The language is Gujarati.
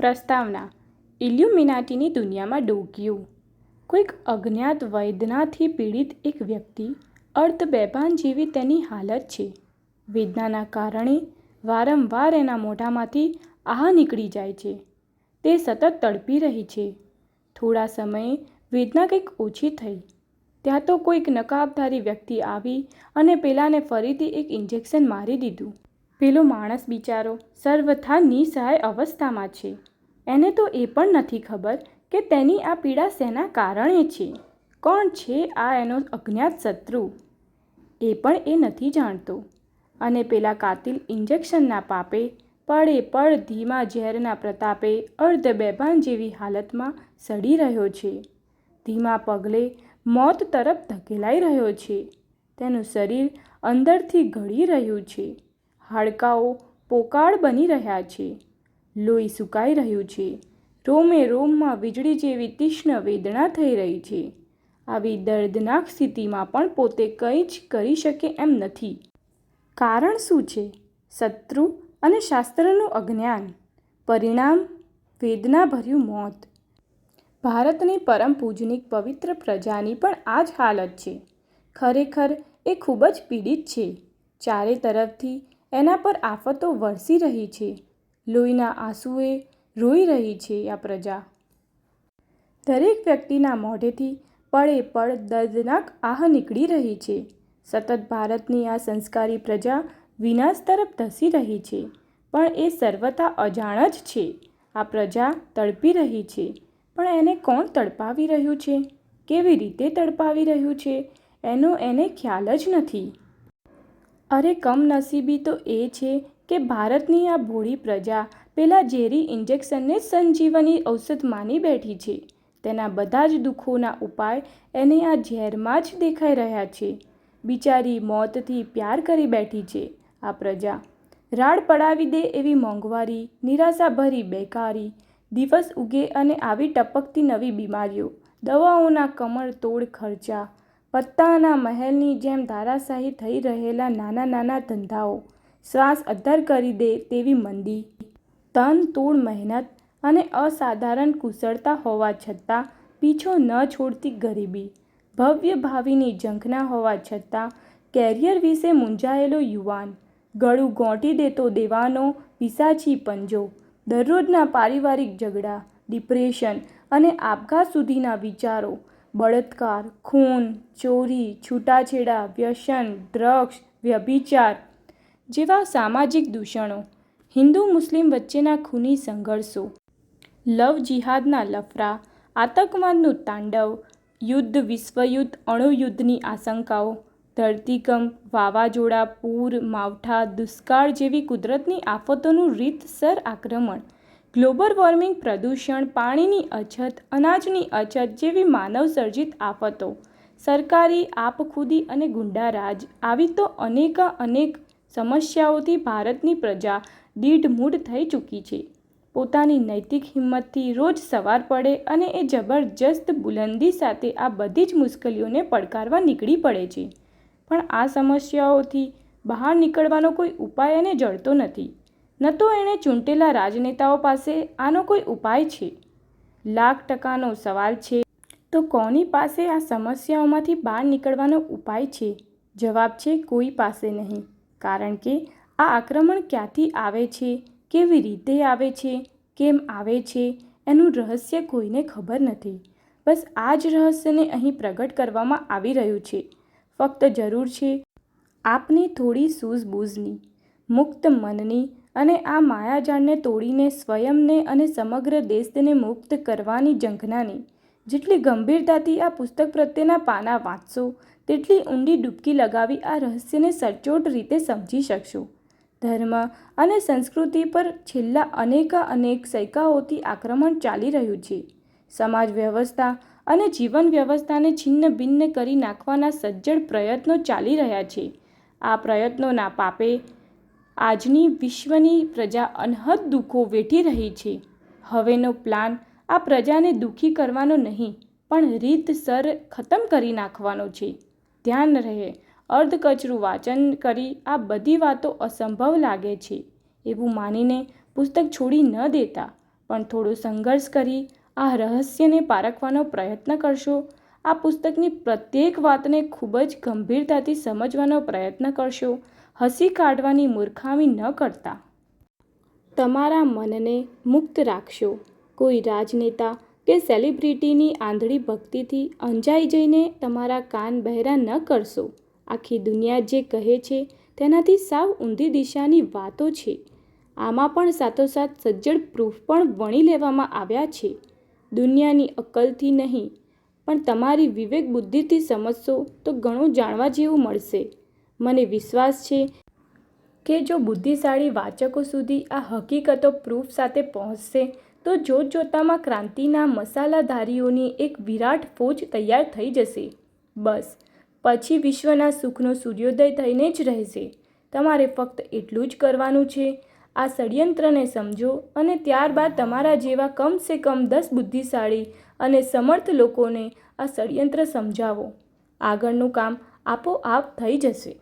પ્રસ્તાવના: ઇલ્યુમિનાટીની દુનિયામાં ડોકિયું. કોઈક અજ્ઞાત વેદનાથી પીડિત એક વ્યક્તિ, અર્ધ-બેભાન જેવી તેની હાલત છે. વેદનાના કારણે વારંવાર એના મોઢામાંથી આહ નીકળી જાય છે. તે સતત તડપી રહી છે. થોડા સમયે વેદના કંઈક ઓછી થઈ. ત્યાં તો કોઈક નકાબધારી વ્યક્તિ આવી અને પેલાને ફરીથી એક ઇન્જેક્શન મારી દીધું. પેલો માણસ બિચારો સર્વથા નિસહાય અવસ્થામાં છે. એને તો એ પણ નથી ખબર કે તેની આ પીડા શેના કારણે છે. કોણ છે આ એનો અજ્ઞાત શત્રુ, એ પણ એ નથી જાણતો. અને પેલા કાતિલ ઇન્જેક્શનના પાપે પળે પળ ધીમા ઝેરના પ્રતાપે અર્ધ-બેભાન જેવી હાલતમાં સડી રહ્યો છે. ધીમા પગલે મોત તરફ ધકેલાઈ રહ્યો છે. તેનું શરીર અંદરથી ઘડી રહ્યું છે. હાડકાંઓ પોકાળ બની રહ્યા છે. લોહી સુકાઈ રહ્યું છે. રોમે રોમમાં વીજળી જેવી તીક્ષ્ણ વેદના થઈ રહી છે. આવી દર્દનાક સ્થિતિમાં પણ પોતે કંઈ જ કરી શકે એમ નથી. કારણ શું છે? શત્રુ અને શાસ્ત્રનું અજ્ઞાન. પરિણામ: વેદનાભર્યું મોત. ભારતની પરમ પૂજનીક પવિત્ર પ્રજાની પણ આ જ હાલત છે. ખરેખર એ ખૂબ જ પીડિત છે. ચારે તરફથી એના પર આફતો વરસી રહી છે. લોહીના આંસુએ રોઈ રહી છે આ પ્રજા. દરેક વ્યક્તિના મોઢેથી પળે પળ દર્દનાક આહ નીકળી રહી છે. સતત ભારતની આ સંસ્કારી પ્રજા વિનાશ તરફ ધસી રહી છે. પણ એ સર્વથા અજાણ જ છે. આ પ્રજા તડપી રહી છે. પણ એને કોણ તડપાવી રહ્યું છે? કેવી રીતે તડપાવી રહ્યું છે? એનો એને ખ્યાલ જ નથી. અરે કમનસીબી તો એ છે કે ભારતની આ ભોળી પ્રજા પેલા ઝેરી ઇન્જેક્શનને જ સંજીવની ઔષધ માની બેઠી છે. તેના બધા જ દુઃખોના ઉપાય એને આ ઝેરમાં જ દેખાઈ રહ્યા છે. બિચારી મોતથી પ્યાર કરી બેઠી છે આ પ્રજા. રાડ પડાવી દે એવી મોંઘવારી, નિરાશાભરી બેકારી, દિવસ ઉગે અને આવી ટપકતી નવી બીમારીઓ, દવાઓના કમરતોડ ખર્ચા, પત્તાના મહેલની જેમ ધરાશાયી થઈ રહેલા નાના નાના ધંધાઓ, શ્વાસ અદ્ધર કરી દે તેવી મંદી, તનતોડ મહેનત અને અસાધારણ કુશળતા હોવા છતાં પીછો ન છોડતી ગરીબી, ભવ્ય ભાવિની ઝંખના હોવા છતાં કેરિયર વિશે મૂંઝાયેલો યુવાન, ગળું ગોંટી દેતો દેવાનો પિશાચી પંજો, દરરોજના પારિવારિક ઝઘડા, ડિપ્રેશન અને આપઘાત સુધીના વિચારો, બળાત્કાર, ખૂન, ચોરી, છૂટાછેડા, વ્યસન, ડ્રગ્સ, વ્યભિચાર જેવા સામાજિક દૂષણો, હિન્દુ મુસ્લિમ વચ્ચેના ખૂની સંઘર્ષો, લવ જિહાદના લફડા, આતંકવાદનું તાંડવ, યુદ્ધ, વિશ્વયુદ્ધ, અણુયુદ્ધની આશંકાઓ, ધરતીકંપ, વાવાઝોડા, પૂર, માવઠા, દુષ્કાળ જેવી કુદરતની આફતોનું રીતસર આક્રમણ, ગ્લોબલ વોર્મિંગ, પ્રદૂષણ, પાણીની અછત, અનાજની અછત જેવી માનવસર્જિત આફતો, સરકારી આપખુદી અને ગુંડારાજ, આવી તો અનેક સમસ્યાઓથી ભારતની પ્રજા દીઢમૂઢ થઈ ચૂકી છે. પોતાની નૈતિક હિંમતથી રોજ સવાર પડે અને એ જબરજસ્ત બુલંદી સાથે આ બધી જ મુશ્કેલીઓને પડકારવા નીકળી પડે છે. પણ આ સમસ્યાઓથી બહાર નીકળવાનો કોઈ ઉપાય એને જડતો નથી. ન તો એણે ચૂંટેલા રાજનેતાઓ પાસે આનો કોઈ ઉપાય છે. $1,00,000નો સવાલ છે તો કોની પાસે આ સમસ્યાઓમાંથી બહાર નીકળવાનો ઉપાય છે? જવાબ છે કોઈ પાસે નહીં. કારણ કે આ આક્રમણ ક્યાંથી આવે છે, કેવી રીતે આવે છે, કેમ આવે છે, એનું રહસ્ય કોઈને ખબર નથી. બસ આ જ રહસ્યને અહીં પ્રગટ કરવામાં આવી રહ્યું છે. ફક્ત જરૂર છે આપની થોડી સૂઝબૂઝની, મુક્ત મનની અને આ માયાજાળને તોડીને સ્વયંને અને સમગ્ર દેશને મુક્ત કરવાની ઝંખનાની. જેટલી ગંભીરતાથી આ પુસ્તક પ્રત્યેના પાનાં વાંચશો તેટલી ઊંડી ડૂબકી લગાવી આ રહસ્યને સચોટ રીતે સમજી શકશો. ધર્મ અને સંસ્કૃતિ પર છેલ્લા અનેક સૈકાઓથી આક્રમણ ચાલી રહ્યું છે. સમાજ વ્યવસ્થા અને જીવન વ્યવસ્થાને છિન્ન ભિન્ન કરી નાખવાના સજ્જડ પ્રયત્નો ચાલી રહ્યા છે. આ પ્રયત્નોના પાપે આજની વિશ્વની પ્રજા અનહદ દુઃખો વેઠી રહી છે. હવેનો પ્લાન આ પ્રજાને દુઃખી કરવાનો નહીં, પણ રીતસર ખતમ કરી નાખવાનો છે. ધ્યાન રહે, અર્ધકચરું વાંચન કરી આ બધી વાતો અસંભવ લાગે છે એવું માનીને પુસ્તક છોડી ન દેતા. પણ થોડો સંઘર્ષ કરી આ રહસ્યને પારખવાનો પ્રયત્ન કરશો. આ પુસ્તકની પ્રત્યેક વાતને ખૂબ જ ગંભીરતાથી સમજવાનો પ્રયત્ન કરશો. હસી કાઢવાની મૂર્ખામી ન કરતા તમારા મનને મુક્ત રાખશો. કોઈ રાજનેતા કે સેલિબ્રિટીની આંધળી ભક્તિથી અંજાઈ જઈને તમારા કાન બહેરા ન કરશો. આખી દુનિયા જે કહે છે તેનાથી સાવ ઊંધી દિશાની વાતો છે. આમાં પણ સાથોસાથ સજ્જડ પ્રૂફ પણ વણી લેવામાં આવ્યા છે. દુનિયાની અક્કલથી નહીં પણ તમારી વિવેક બુદ્ધિથી સમજશો તો ઘણું જાણવા જેવું મળશે. મને વિશ્વાસ છે કે જો બુદ્ધિશાળી વાચકો સુધી આ હકીકતો પ્રૂફ સાથે પહોંચશે તો જોતજોતામાં ક્રાંતિના મસાલાધારીઓની એક વિરાટ ફૌજ તૈયાર થઈ જશે. બસ પછી વિશ્વના સુખનો સૂર્યોદય થઈને જ રહેશે. તમારે ફક્ત એટલું જ કરવાનું છે. આ ષડયંત્રને સમજો અને ત્યારબાદ તમારા જેવા કમસે કમ 10 બુદ્ધિશાળી અને સમર્થ લોકોને આ ષડયંત્ર સમજાવો. આગળનું કામ આપોઆપ થઈ જશે.